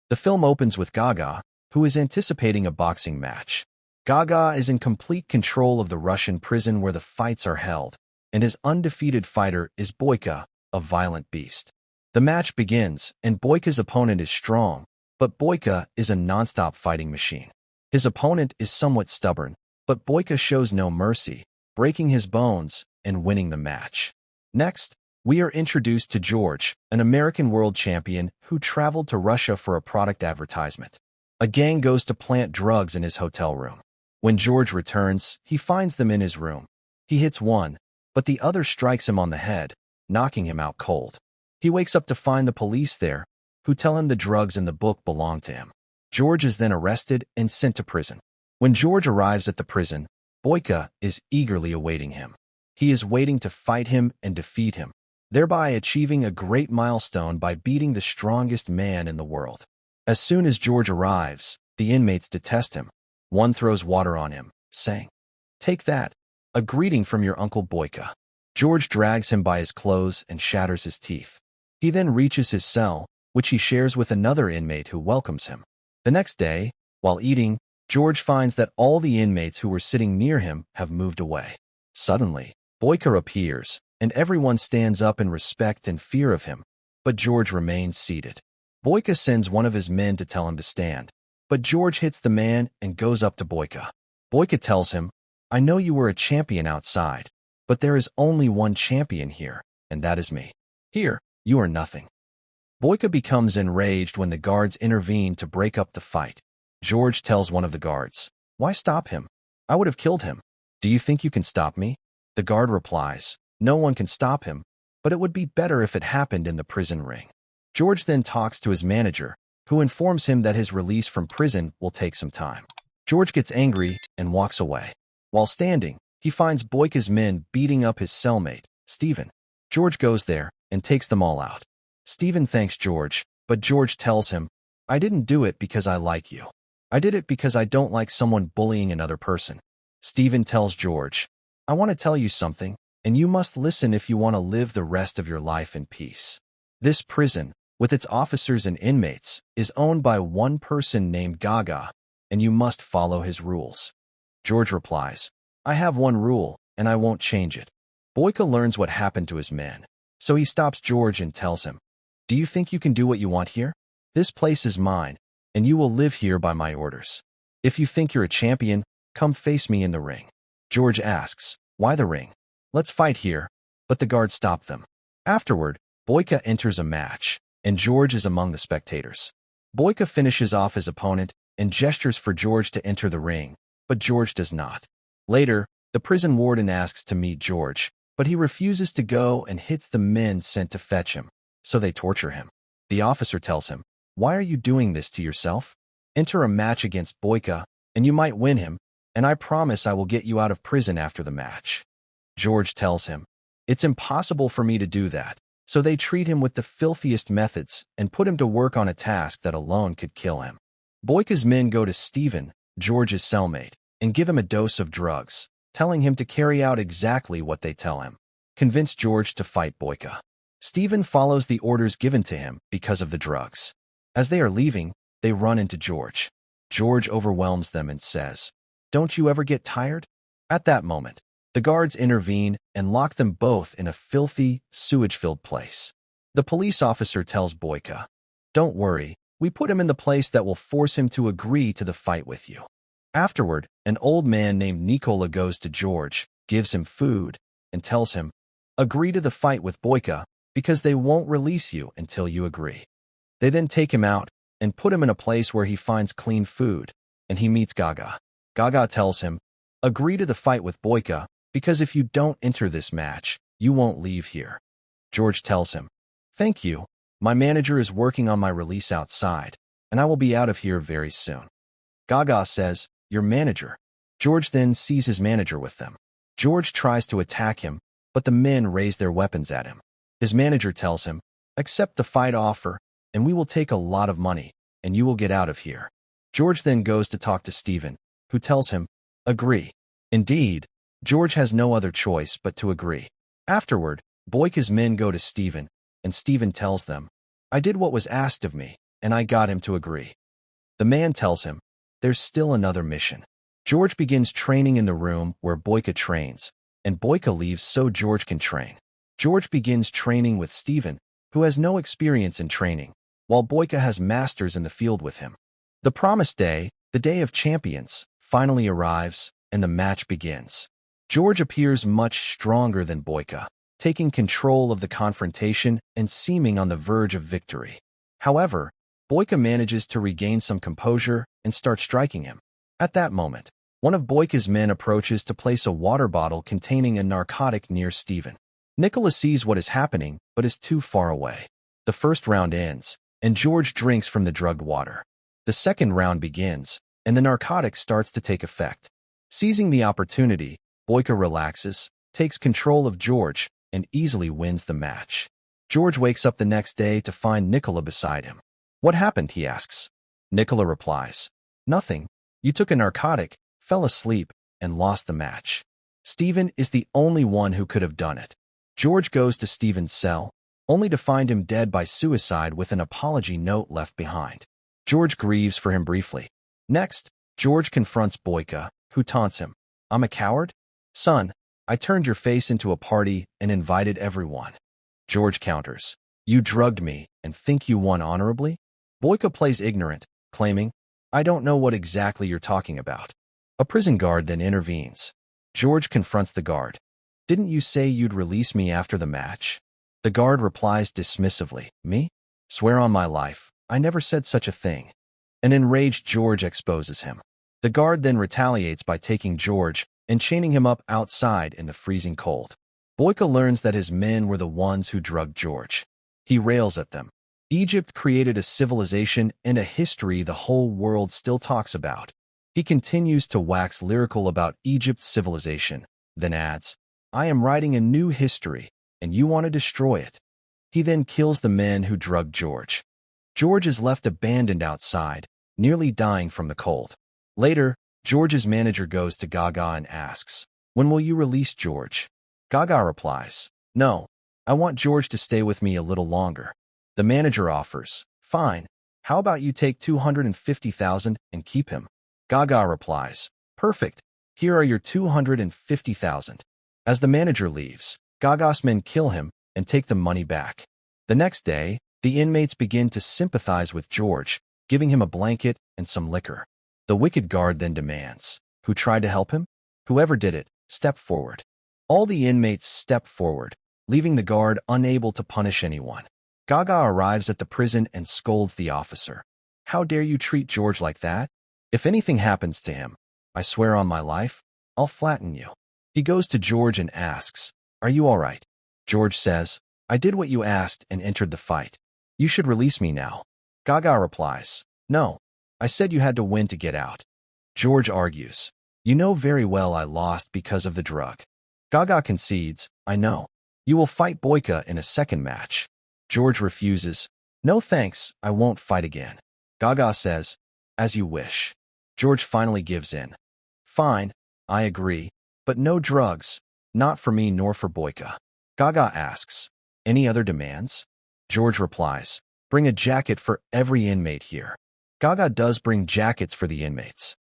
The film opens with Gaga, who is anticipating a boxing match. Gaga is in complete control of the Russian prison where the fights are held, and his undefeated fighter is Boyka, a violent beast. The match begins, and Boyka's opponent is strong, but Boyka is a non-stop fighting machine. His opponent is somewhat stubborn, but Boyka shows no mercy, breaking his bones and winning the match. Next, we are introduced to George, an American world champion who traveled to Russia for a product advertisement. A gang goes to plant drugs in his hotel room. When George returns, he finds them in his room. He hits one, but the other strikes him on the head, knocking him out cold. He wakes up to find the police there, who tell him the drugs in the book belong to him. George is then arrested and sent to prison. When George arrives at the prison, Boyka is eagerly awaiting him. He is waiting to fight him and defeat him, thereby achieving a great milestone by beating the strongest man in the world. As soon as George arrives, the inmates detest him. One throws water on him, saying, "Take that, a greeting from your Uncle Boyka." George drags him by his clothes and shatters his teeth. He then reaches his cell, which he shares with another inmate who welcomes him. The next day, while eating, George finds that all the inmates who were sitting near him have moved away. Suddenly, Boyka appears, and everyone stands up in respect and fear of him, but George remains seated. Boyka sends one of his men to tell him to stand, but George hits the man and goes up to Boyka. Boyka tells him, "I know you were a champion outside, but there is only one champion here, and that is me. Here, you are nothing." Boyka becomes enraged when the guards intervene to break up the fight. George tells one of the guards, "Why stop him? I would have killed him. Do you think you can stop me?" The guard replies, "No one can stop him, but it would be better if it happened in the prison ring." George then talks to his manager, who informs him that his release from prison will take some time. George gets angry and walks away. While standing, he finds Boyka's men beating up his cellmate, Stephen. George goes there and takes them all out. Stephen thanks George, but George tells him, "I didn't do it because I like you. I did it because I don't like someone bullying another person." Stephen tells George, "I want to tell you something, and you must listen if you want to live the rest of your life in peace. This prison, with its officers and inmates, is owned by one person named Gaga, and you must follow his rules." George replies, "I have one rule, and I won't change it." Boyka learns what happened to his men, so he stops George and tells him, "Do you think you can do what you want here? This place is mine, and you will live here by my orders. If you think you're a champion, come face me in the ring." George asks, "Why the ring? Let's fight here," but the guards stop them. Afterward, Boyka enters a match, and George is among the spectators. Boyka finishes off his opponent and gestures for George to enter the ring, but George does not. Later, the prison warden asks to meet George, but he refuses to go and hits the men sent to fetch him, so they torture him. The officer tells him, "Why are you doing this to yourself? Enter a match against Boyka, and you might win him, and I promise I will get you out of prison after the match." George tells him, "It's impossible for me to do that," so they treat him with the filthiest methods and put him to work on a task that alone could kill him. Boyka's men go to Stephen, George's cellmate, and give him a dose of drugs, telling him to carry out exactly what they tell him. Convince George to fight Boyka. Stephen follows the orders given to him because of the drugs. As they are leaving, they run into George. George overwhelms them and says, "Don't you ever get tired?" At that moment, the guards intervene and lock them both in a filthy, sewage-filled place. The police officer tells Boyka, "Don't worry, we put him in the place that will force him to agree to the fight with you." Afterward, an old man named Nikola goes to George, gives him food, and tells him, "Agree to the fight with Boyka, because they won't release you until you agree." They then take him out and put him in a place where he finds clean food, and he meets Gaga. Gaga tells him, "Agree to the fight with Boyka, because if you don't enter this match, you won't leave here." George tells him, "Thank you. My manager is working on my release outside, and I will be out of here very soon." Gaga says, "Your manager?" George then sees his manager with them. George tries to attack him, but the men raise their weapons at him. His manager tells him, "Accept the fight offer, and we will take a lot of money, and you will get out of here." George then goes to talk to Stephen, who tells him, "Agree." Indeed, George has no other choice but to agree. Afterward, Boyka's men go to Stephen, and Stephen tells them, "I did what was asked of me, and I got him to agree. The man tells him, there's still another mission. George begins training in the room where Boyka trains, and Boyka leaves so George can train. George begins training with Steven, who has no experience in training, while Boyka has masters in the field with him. The promised day, the Day of Champions, finally arrives, and the match begins. George appears much stronger than Boyka, taking control of the confrontation and seeming on the verge of victory. However, Boyka manages to regain some composure and start striking him. At that moment, one of Boyka's men approaches to place a water bottle containing a narcotic near Steven. Nicola sees what is happening, but is too far away. The first round ends, and George drinks from the drugged water. The second round begins, and the narcotic starts to take effect. Seizing the opportunity, Boyka relaxes, takes control of George, and easily wins the match. George wakes up the next day to find Nicola beside him. What happened, he asks. Nicola replies, nothing. You took a narcotic, fell asleep, and lost the match. Steven is the only one who could have done it. George goes to Steven's cell, only to find him dead by suicide with an apology note left behind. George grieves for him briefly. Next, George confronts Boyka, who taunts him. I'm a coward? Son, I turned your face into a party and invited everyone. George counters. You drugged me and think you won honorably? Boyka plays ignorant, claiming, I don't know what exactly you're talking about. A prison guard then intervenes. George confronts the guard. Didn't you say you'd release me after the match? The guard replies dismissively, me? Swear on my life, I never said such a thing. An enraged George exposes him. The guard then retaliates by taking George and chaining him up outside in the freezing cold. Boyka learns that his men were the ones who drugged George. He rails at them. Egypt created a civilization and a history the whole world still talks about. He continues to wax lyrical about Egypt's civilization, then adds, I am writing a new history, and you want to destroy it. He then kills the men who drugged George. George is left abandoned outside, nearly dying from the cold. Later, George's manager goes to Gaga and asks, when will you release George? Gaga replies, no, I want George to stay with me a little longer. The manager offers, fine, how about you take 250,000 and keep him? Gaga replies, perfect, here are your 250,000. As the manager leaves, Gaga's men kill him and take the money back. The next day, the inmates begin to sympathize with George, giving him a blanket and some liquor. The wicked guard then demands, who tried to help him? Whoever did it, step forward. All the inmates step forward, leaving the guard unable to punish anyone. Gaga arrives at the prison and scolds the officer. How dare you treat George like that? If anything happens to him, I swear on my life, I'll flatten you. He goes to George and asks, are you all right? George says, I did what you asked and entered the fight. You should release me now. Gaga replies, no, I said you had to win to get out. George argues, you know very well I lost because of the drug. Gaga concedes, I know. You will fight Boyka in a second match. George refuses, no thanks, I won't fight again. Gaga says, as you wish. George finally gives in. Fine, I agree, but no drugs, not for me nor for Boyka. Gaga asks, any other demands? George replies, bring a jacket for every inmate here. Gaga does bring jackets for the inmates.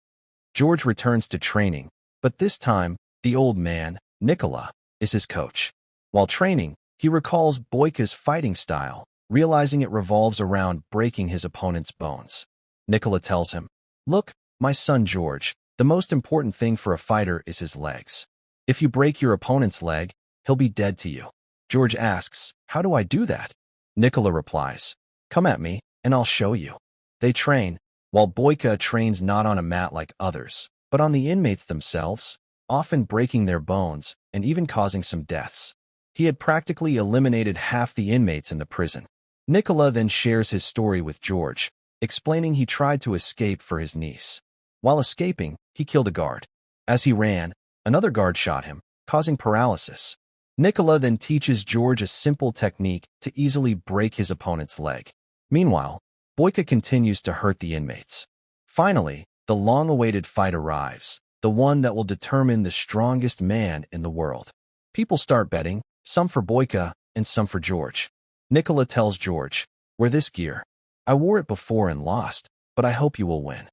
George returns to training, but this time, the old man, Nicola, is his coach. While training, he recalls Boyka's fighting style, realizing it revolves around breaking his opponent's bones. Nicola tells him, look, my son George, the most important thing for a fighter is his legs. If you break your opponent's leg, he'll be dead to you. George asks, how do I do that? Nicola replies, come at me, and I'll show you. They train, while Boyka trains not on a mat like others, but on the inmates themselves, often breaking their bones and even causing some deaths. He had practically eliminated half the inmates in the prison. Nicola then shares his story with George, explaining he tried to escape for his niece. While escaping, he killed a guard. As he ran, another guard shot him, causing paralysis. Nicola then teaches George a simple technique to easily break his opponent's leg. Meanwhile, Boyka continues to hurt the inmates. Finally, the long-awaited fight arrives, the one that will determine the strongest man in the world. People start betting, some for Boyka and some for George. Nicola tells George, wear this gear. I wore it before and lost, but I hope you will win.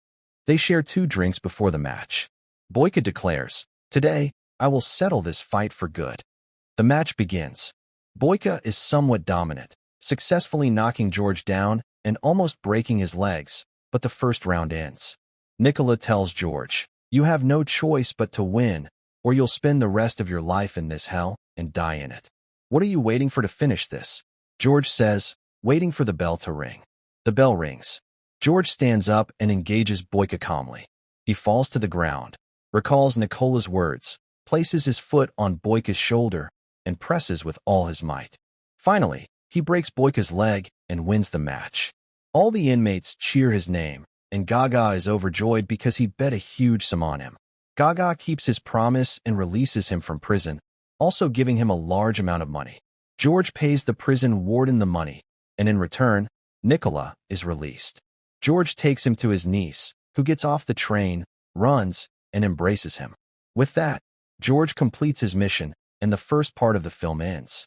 They share 2 drinks before the match. Boyka declares, "Today, I will settle this fight for good." The match begins. Boyka is somewhat dominant, successfully knocking George down and almost breaking his legs, but the first round ends. Nikola tells George, "You have no choice but to win, or you'll spend the rest of your life in this hell and die in it. What are you waiting for to finish this?" George says, "Waiting for the bell to ring." The bell rings. George stands up and engages Boyka calmly. He falls to the ground, recalls Nikola's words, places his foot on Boyka's shoulder, and presses with all his might. Finally, he breaks Boyka's leg and wins the match. All the inmates cheer his name, and Gaga is overjoyed because he bet a huge sum on him. Gaga keeps his promise and releases him from prison, also giving him a large amount of money. George pays the prison warden the money, and in return, Nikola is released. George takes him to his niece, who gets off the train, runs, and embraces him. With that, George completes his mission, and the first part of the film ends.